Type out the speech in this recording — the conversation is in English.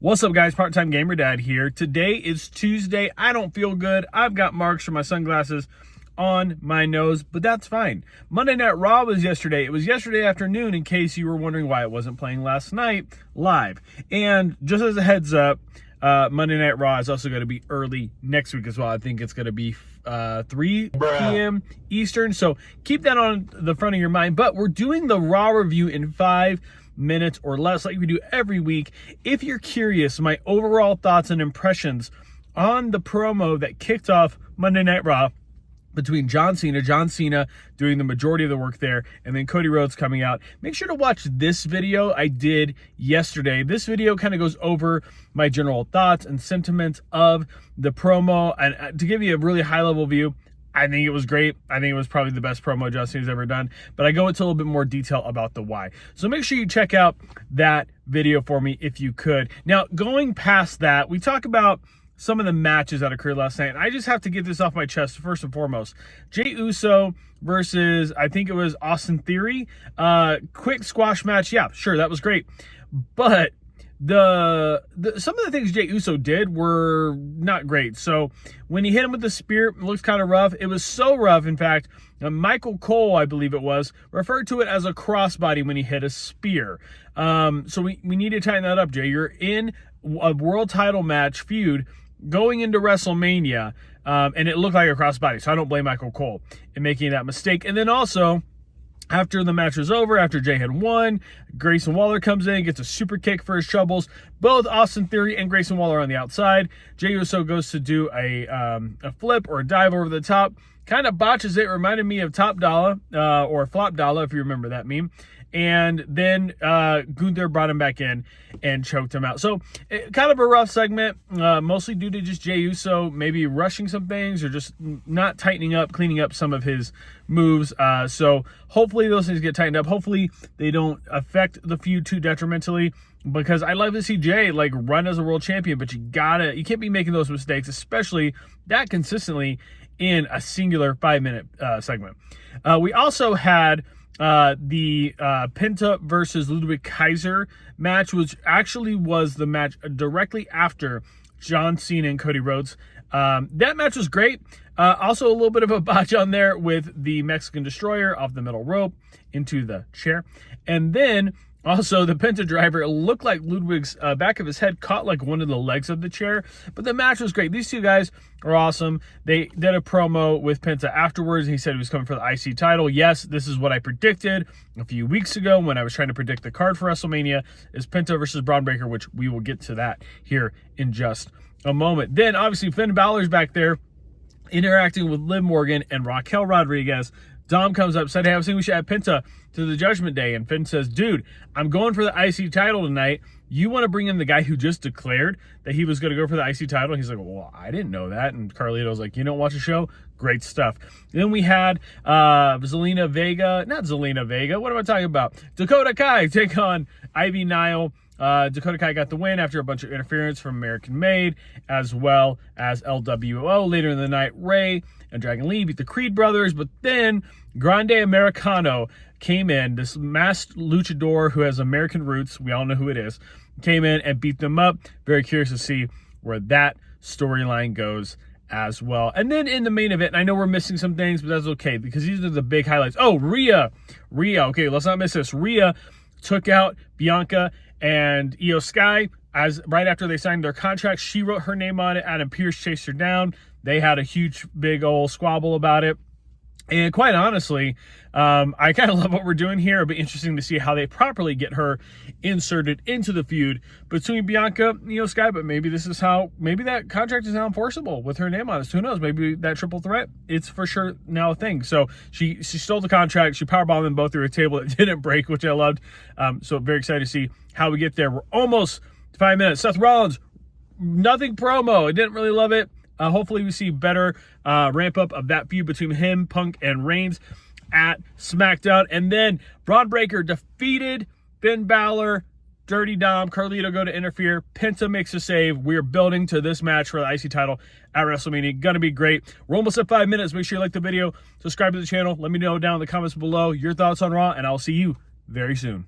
What's up, guys? Part-time gamer dad here. Today is Tuesday. I don't feel good. I've got marks from my sunglasses on my nose, but that's fine. Monday Night Raw was yesterday. It was yesterday afternoon, in case you were wondering why it wasn't playing last night live. And just as a heads up, Monday Night Raw is also going to be early next week as well. I think it's going to be 3 p.m. Eastern. So keep that on the front of your mind. But we're doing the Raw review in 5 minutes or less, like we do every week. If you're curious, my overall thoughts and impressions on the promo that kicked off Monday Night Raw between John Cena doing the majority of the work there, and then Cody Rhodes coming out. Make sure to watch this video I did yesterday. This video kind of goes over my general thoughts and sentiments of the promo, and to give you a really high-level view, I think it was great. I think it was probably the best promo John Cena's ever done, but I go into a little bit more detail about the why. So make sure you check out that video for me if you could. Now, going past that, we talk about some of the matches that occurred last night, and I just have to get this off my chest first and foremost. Jey Uso versus, I think it was Austin Theory. Quick squash match. Yeah, sure, that was great. But some of the things Jey Uso did were not great. So when he hit him with the spear, it looks kind of rough. It was so rough, in fact, Michael Cole, I believe it was, referred to it as a crossbody when he hit a spear. So we need to tighten that up, Jey. You're in a world title match feud going into WrestleMania, and it looked like a crossbody. So I don't blame Michael Cole in making that mistake. And then also, after the match was over, after Jey had won, Grayson Waller comes in, gets a super kick for his troubles. Both Austin Theory and Grayson Waller on the outside. Jey Uso goes to do a flip or a dive over the top. Kind of botches it. Reminded me of Top Dollar, or Flop Dollar, if you remember that meme. And then Gunther brought him back in and choked him out. So kind of a rough segment, mostly due to just Jey Uso maybe rushing some things or just not tightening up, cleaning up some of his moves. So hopefully those things get tightened up. Hopefully they don't affect the feud too detrimentally, because I love to see Jey like run as a world champion, but you can't be making those mistakes, especially that consistently in a singular 5-minute segment. We also had the Penta versus Ludwig Kaiser match, which actually was the match directly after John Cena and Cody Rhodes. That match was great. Also a little bit of a botch on there with the Mexican Destroyer off the middle rope into the chair. And then also, the Penta driver, it looked like Ludwig's back of his head caught like one of the legs of the chair, but the match was great. These two guys are awesome. They did a promo with Penta afterwards, and he said he was coming for the IC title. Yes, this is what I predicted a few weeks ago when I was trying to predict the card for WrestleMania, is Penta versus Braun Breaker, which we will get to that here in just a moment. Then, obviously, Finn Balor's back there interacting with Liv Morgan and Raquel Rodriguez. Dom comes up, said, hey, I was thinking we should add Penta to the Judgment Day. And Finn says, dude, I'm going for the IC title tonight. You want to bring in the guy who just declared that he was going to go for the IC title? And he's like, well, I didn't know that. And Carlito's like, you don't watch the show? Great stuff. And then we had Zelina Vega. Not Zelina Vega. What am I talking about? Dakota Kai take on Ivy Nile. Dakota Kai got the win after a bunch of interference from American Made, as well as LWO. Later in the night, Ray and Dragon Lee beat the Creed brothers, but then Grande Americano came in, this masked luchador who has American roots, we all know who it is, came in and beat them up. Very curious to see where that storyline goes as well. And then in the main event, and I know we're missing some things, but that's okay, because these are the big highlights. Oh, Rhea, okay, let's not miss this. Rhea took out Bianca and Io Sky right after they signed their contract. She wrote her name on it. Adam Pearce chased her down. They had a huge, big old squabble about it. And quite honestly, I kind of love what we're doing here. It'll be interesting to see how they properly get her inserted into the feud between Bianca and Io Sky. But maybe maybe that contract is now enforceable with her name on it. Who knows? Maybe that triple threat, it's for sure now a thing. So she stole the contract. She powerbombed them both through a table that didn't break, which I loved. So very excited to see how we get there. We're almost 5 minutes. Seth Rollins, nothing promo. I didn't really love it. Hopefully we see better ramp up of that feud between him, Punk, and Reigns at SmackDown. And then Braun Breaker defeated Finn Balor. Dirty Dom, Carlito go to interfere. Penta makes a save. We're building to this match for the IC title at WrestleMania. Gonna be great. We're almost at 5 minutes. Make sure you like the video, subscribe to the channel. Let me know down in the comments below your thoughts on Raw, and I'll see you very soon.